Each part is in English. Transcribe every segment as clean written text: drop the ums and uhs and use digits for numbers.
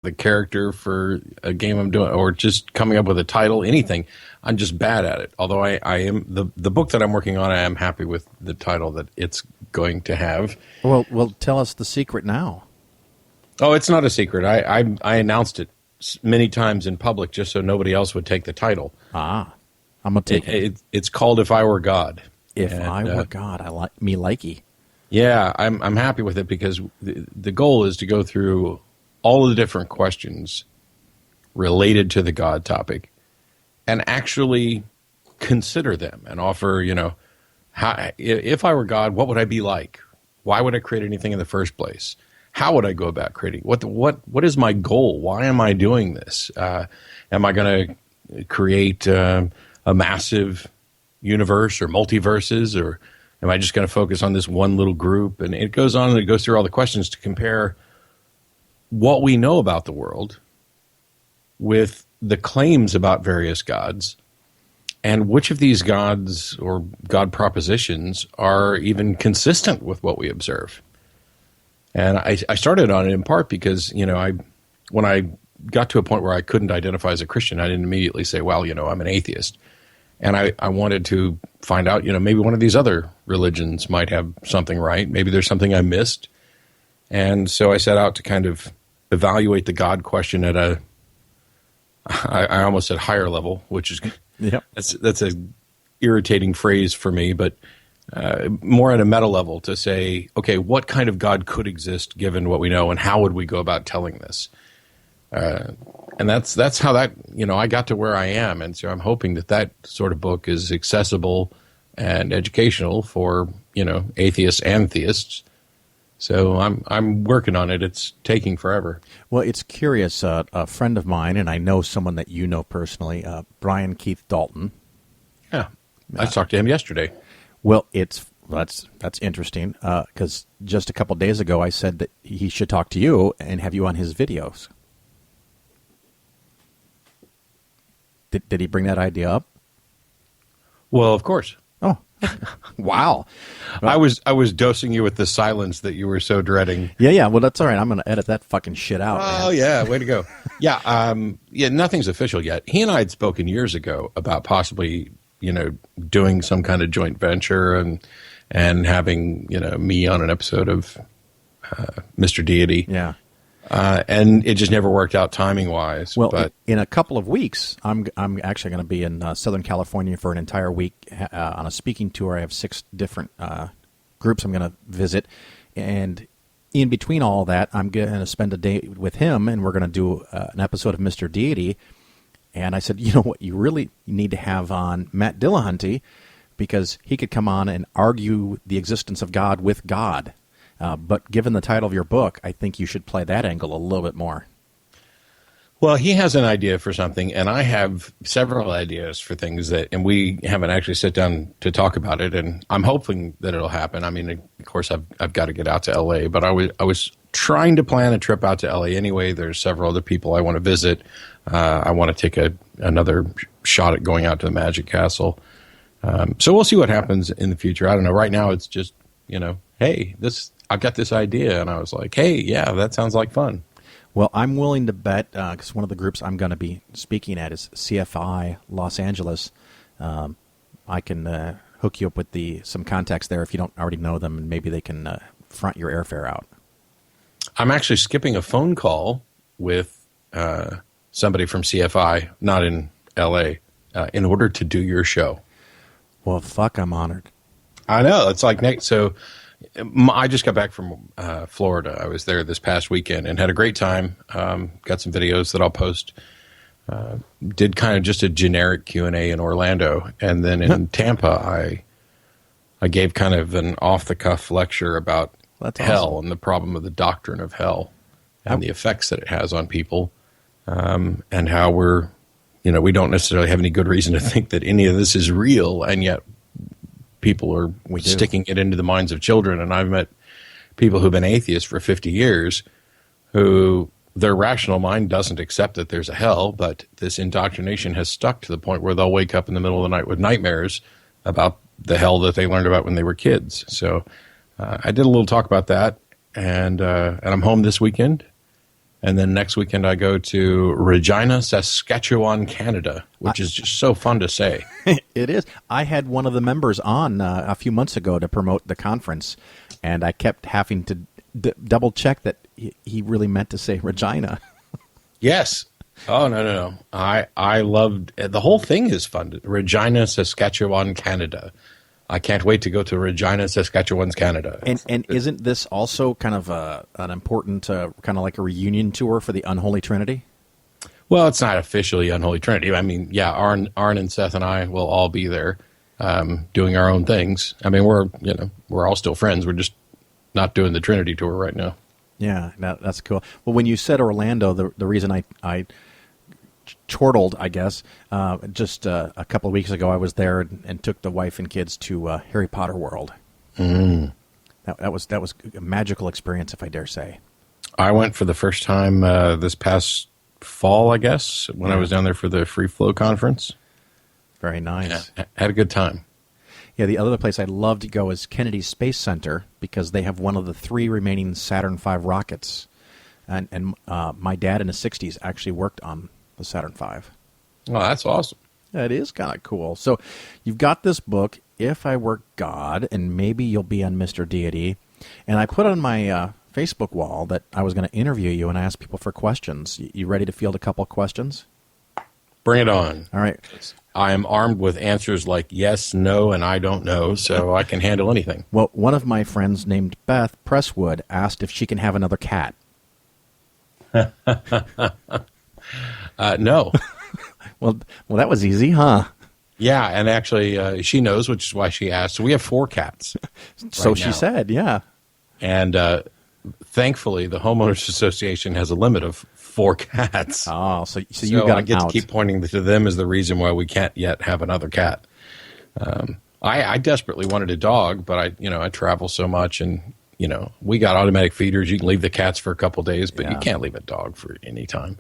the character for a game I'm doing, or just coming up with a title, anything. I'm just bad at it. Although I am the book that I'm working on, I am happy with the title that it's going to have. Well, tell us the secret now. Oh, it's not a secret. I announced it many times in public just so nobody else would take the title. I'm gonna take it. It's called If I Were God. If I Were God, I like me likey. Yeah, I'm happy with it because the goal is to go through all of the different questions related to the God topic and actually consider them and offer, if I were God, what would I be like? Why would I create anything in the first place? How would I go about creating? What is my goal? Why am I doing this? Am I going to create a massive universe or multiverses, or am I just going to focus on this one little group? And it goes on and it goes through all the questions to compare what we know about the world with the claims about various gods, and which of these gods or God propositions are even consistent with what we observe. And I started on it in part because, when I got to a point where I couldn't identify as a Christian, I didn't immediately say, well, I'm an atheist. And I wanted to find out, maybe one of these other religions might have something right. Maybe there's something I missed. And so I set out to kind of evaluate the God question at I almost said higher level, which is, yep. That's a irritating phrase for me, but more at a meta level to say, okay, what kind of God could exist given what we know, and how would we go about telling this? And that's how that, I got to where I am. And so I'm hoping that sort of book is accessible and educational for, atheists and theists. So I'm working on it. It's taking forever. Well, it's curious. A friend of mine, and I know someone that you know personally, Brian Keith Dalton. Yeah, I talked to him yesterday. Well, that's interesting because just a couple days ago I said that he should talk to you and have you on his videos. Did he bring that idea up? Well, of course. Oh, wow! I was dosing you with the silence that you were so dreading. Yeah. Well, that's all right. I'm going to edit that fucking shit out. Oh, man. Yeah, way to go. Yeah, nothing's official yet. He and I had spoken years ago about possibly, doing some kind of joint venture and having, me on an episode of Mr. Deity. Yeah. And it just never worked out timing-wise. Well, but in a couple of weeks, I'm actually going to be in Southern California for an entire week on a speaking tour. I have 6 different groups I'm going to visit, and in between all that, I'm going to spend a day with him, and we're going to do an episode of Mr. Deity. And I said, you know what, you really need to have on Matt Dillahunty, because he could come on and argue the existence of God with God. But given the title of your book, I think you should play that angle a little bit more. Well, he has an idea for something, and I have several ideas for things and we haven't actually sat down to talk about it, and I'm hoping that it'll happen. I mean, of course, I've got to get out to L.A., but I was trying to plan a trip out to L.A. anyway. There's several other people I want to visit. I want to take another shot at going out to the Magic Castle. So we'll see what happens in the future. I don't know. Right now, it's just, hey, I've got this idea, and I was like, hey, yeah, that sounds like fun. Well, I'm willing to bet, because one of the groups I'm going to be speaking at is CFI Los Angeles. I can hook you up with some contacts there if you don't already know them, and maybe they can front your airfare out. I'm actually skipping a phone call with somebody from CFI, not in L.A., in order to do your show. Well, fuck, I'm honored. I know. It's like, so I just got back from Florida. I was there this past weekend and had a great time. Got some videos that I'll post. Did kind of just a generic Q&A in Orlando. And then in Tampa, I gave kind of an off-the-cuff lecture about hell and the problem of the doctrine of hell and the effects that it has on people, and how we don't necessarily have any good reason to think that any of this is real, and yet people are sticking it into the minds of children. And I've met people who've been atheists for 50 years who their rational mind doesn't accept that there's a hell, but this indoctrination has stuck to the point where they'll wake up in the middle of the night with nightmares about the hell that they learned about when they were kids. So I did a little talk about that, and I'm home this weekend. And then next weekend I go to Regina, Saskatchewan, Canada, which is just so fun to say. It is. I had one of the members on a few months ago to promote the conference, and I kept having to double check that he really meant to say Regina. Yes. Oh, no. I loved the whole thing is fun. Regina, Saskatchewan, Canada. I can't wait to go to Regina, Saskatchewan, Canada. And isn't this also kind of an important, kind of like a reunion tour for the Unholy Trinity? Well, it's not officially Unholy Trinity. I mean, yeah, Arn and Seth and I will all be there doing our own things. I mean, we're all still friends. We're just not doing the Trinity tour right now. Yeah, that's cool. Well, when you said Orlando, the reason I chortled, I guess, just a couple of weeks ago, I was there and took the wife and kids to Harry Potter World. Mm. That was a magical experience, if I dare say. I went for the first time this past fall, I guess, when I was down there for the Free Flow conference. Very nice. Yeah, had a good time. Yeah, the other place I'd love to go is Kennedy Space Center because they have one of the 3 remaining Saturn V rockets. And my dad in his 60s actually worked on the Saturn V. Oh, that's awesome. Yeah, it is kind of cool. So you've got this book, If I Were God, and maybe you'll be on Mr. Deity. And I put on my Facebook wall that I was going to interview you and ask people for questions. You ready to field a couple questions? Bring it on. All right. I am armed with answers like yes, no, and I don't know, so I can handle anything. Well, one of my friends named Beth Presswood asked if she can have another cat. No. Well, that was easy, huh? Yeah, and actually she knows, which is why she asked. So we have 4 cats. So right she now. said, yeah. And thankfully, the homeowners association has a limit of 4 cats. Oh, so you got I get out. to keep pointing to them as the reason why we can't yet have another cat. I desperately wanted a dog, but I travel so much, and we got automatic feeders. You can leave the cats for a couple days, but you can't leave a dog for any time.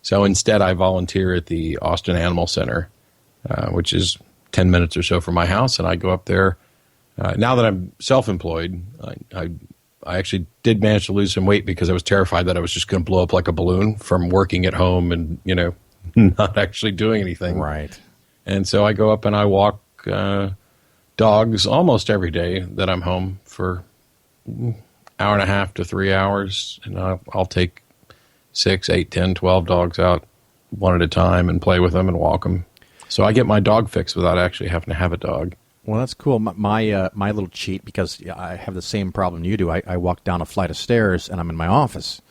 So instead, I volunteer at the Austin Animal Center, which is 10 minutes or so from my house, and I go up there. Now that I'm self-employed, I actually did manage to lose some weight because I was terrified that I was just going to blow up like a balloon from working at home and, not actually doing anything. Right. And so I go up and I walk dogs almost every day that I'm home for hour and a half to 3 hours. And I'll take 6, 8, 10, 12 dogs out one at a time and play with them and walk them. So I get my dog fix without actually having to have a dog. Well, that's cool. My little cheat, because I have the same problem you do. I walk down a flight of stairs and I'm in my office.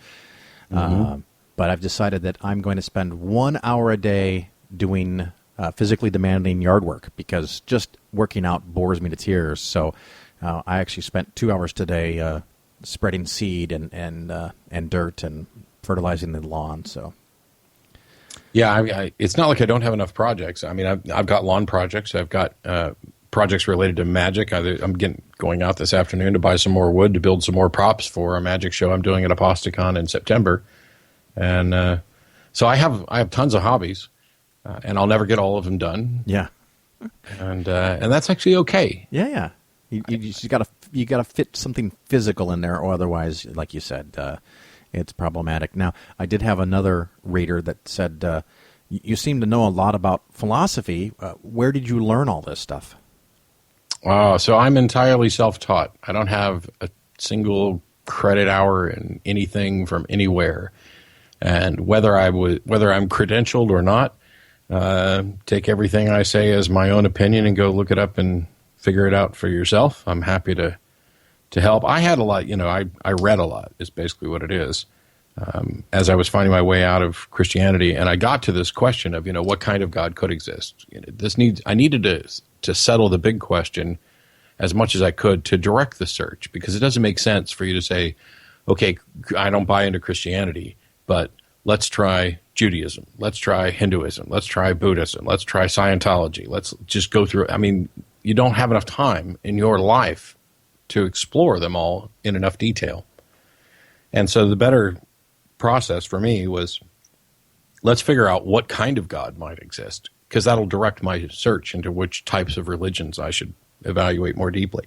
Mm-hmm. But I've decided that I'm going to spend 1 hour a day doing physically demanding yard work because just working out bores me to tears. So I actually spent 2 hours today spreading seed and dirt and fertilizing the lawn. So. Yeah, it's not like I don't have enough projects. I mean, I've got lawn projects. I've got projects related to magic. I'm going out this afternoon to buy some more wood to build some more props for a magic show I'm doing at Aposticon in September. And so I have tons of hobbies, and I'll never get all of them done. Yeah, and that's actually okay. Yeah. You just gotta fit something physical in there, or otherwise, like you said, it's problematic. Now, I did have another reader that said, you seem to know a lot about philosophy. Where did you learn all this stuff? So I'm entirely self-taught. I don't have a single credit hour in anything from anywhere. And whether I'm credentialed or not, take everything I say as my own opinion and go look it up and figure it out for yourself. I'm happy to help. I had a lot, I read a lot is basically what it is. As I was finding my way out of Christianity, and I got to this question of, what kind of God could exist. I needed to settle the big question as much as I could to direct the search, because it doesn't make sense for you to say, okay, I don't buy into Christianity, but let's try Judaism, let's try Hinduism, let's try Buddhism, let's try Scientology, let's just go through. I mean, you don't have enough time in your life to explore them all in enough detail. And so the better process for me was, let's figure out what kind of God might exist, because that'll direct my search into which types of religions I should evaluate more deeply.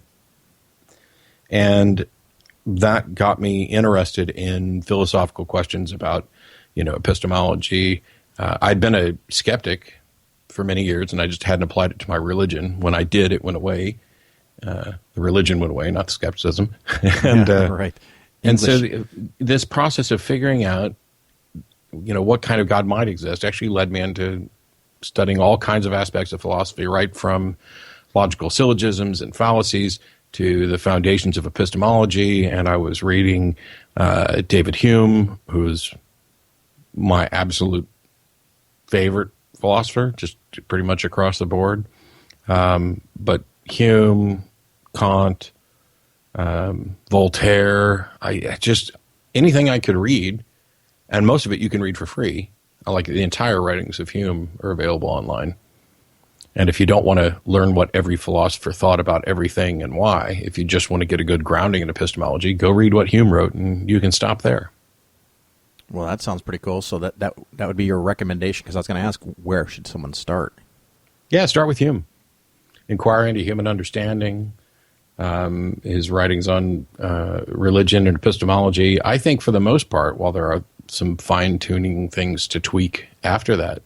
And that got me interested in philosophical questions about, epistemology. I'd been a skeptic for many years, and I just hadn't applied it to my religion. When I did, it went away. The religion went away, not the skepticism. And, right. And so this process of figuring out, what kind of God might exist actually led me into studying all kinds of aspects of philosophy, right from logical syllogisms and fallacies to the foundations of epistemology. And I was reading David Hume, who's my absolute favorite philosopher, just pretty much across the board. But Hume, Kant, Voltaire, I just anything I could read, and most of it you can read for free. Like the entire writings of Hume are available online. And if you don't want to learn what every philosopher thought about everything and why, if you just want to get a good grounding in epistemology, go read what Hume wrote, and you can stop there. Well, that sounds pretty cool. So that would be your recommendation, because I was going to ask, where should someone start? Yeah, start with Hume. Inquire into Human Understanding, his writings on religion and epistemology. I think for the most part, while there are some fine-tuning things to tweak after that,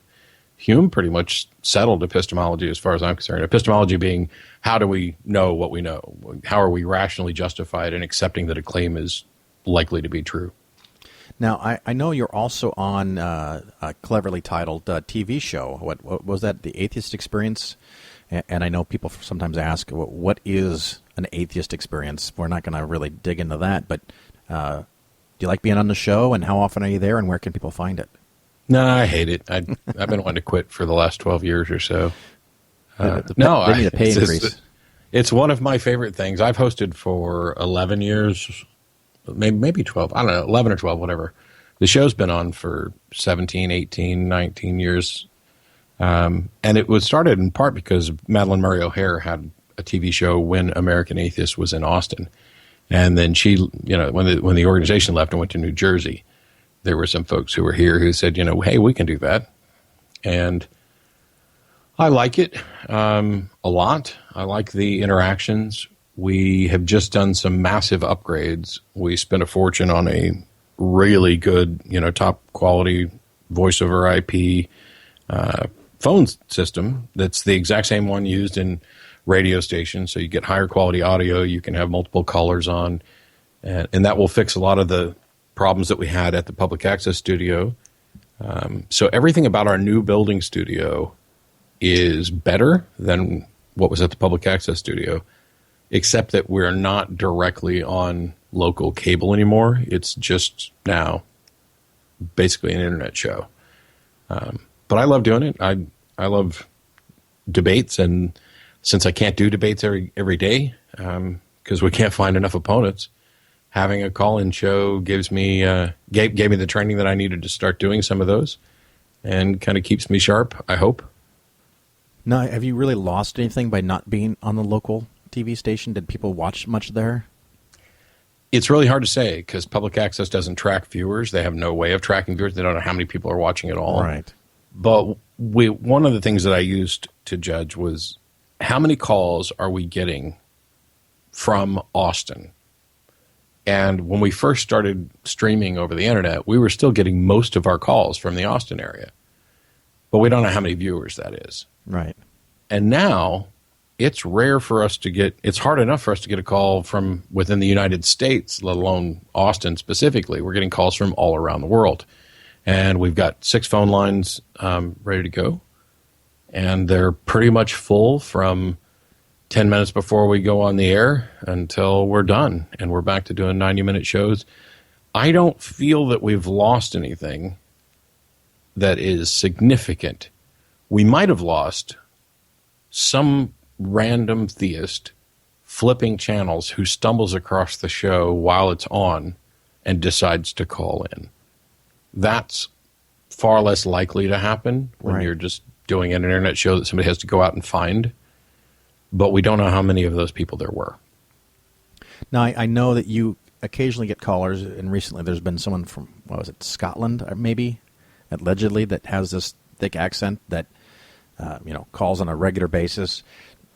Hume pretty much settled epistemology as far as I'm concerned. Epistemology being, how do we know what we know? How are we rationally justified in accepting that a claim is likely to be true? Now, I know you're also on a cleverly titled TV show. What was that, The Atheist Experience? And I know people sometimes ask, what is an atheist experience? We're not going to really dig into that, but do you like being on the show, and how often are you there, and where can people find it? No, I hate it. I've been wanting to quit for the last 12 years or so. They need a pay increase. It's one of my favorite things. I've hosted for 11 years, maybe 12. I don't know, 11 or 12, whatever. The show's been on for 17, 18, 19 years. And it was started in part because Madeleine Murray O'Hair had a TV show when American Atheist was in Austin. And then she, when the organization left and went to New Jersey, there were some folks who were here who said, hey, we can do that. And I like it a lot. I like the interactions. We have just done some massive upgrades. We spent a fortune on a really good, top quality voice over IP phone system that's the exact same one used in radio stations. So you get higher quality audio. You can have multiple callers on. And that will fix a lot of the problems that we had at the public access studio. So everything about our new building studio is better than what was at the public access studio, except that we're not directly on local cable anymore. It's just now basically an internet show. But I love doing it. I love debates, and since I can't do debates every day because we can't find enough opponents, having a call-in show gives me gave me the training that I needed to start doing some of those, and kind of keeps me sharp, I hope. Now, have you really lost anything by not being on the local TV station? Did people watch much there? It's really hard to say because public access doesn't track viewers. They have no way of tracking viewers. They don't know how many people are watching at all. Right. But one of the things that I used to judge was how many calls are we getting from Austin? And when we first started streaming over the internet, we were still getting most of our calls from the Austin area. But we don't know how many viewers that is. Right. And now it's rare for us to get, it's hard enough for us to get a call from within the United States, let alone Austin specifically. We're getting calls from all around the world. And we've got 6 phone lines ready to go. And they're pretty much full from 10 minutes before we go on the air until we're done. And we're back to doing 90-minute shows. I don't feel that we've lost anything that is significant. We might have lost some random theist flipping channels who stumbles across the show while it's on and decides to call in. That's far less likely to happen when you're just doing an internet show that somebody has to go out and find. But we don't know how many of those people there were. Now, I know that you occasionally get callers, and recently there's been someone from, Scotland, maybe, allegedly, that has this thick accent that, calls on a regular basis.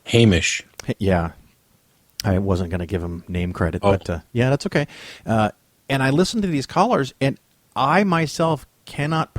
Hamish. Yeah. I wasn't going to give him name credit, Oh. but yeah, that's okay. And I listened to these callers, and I myself cannot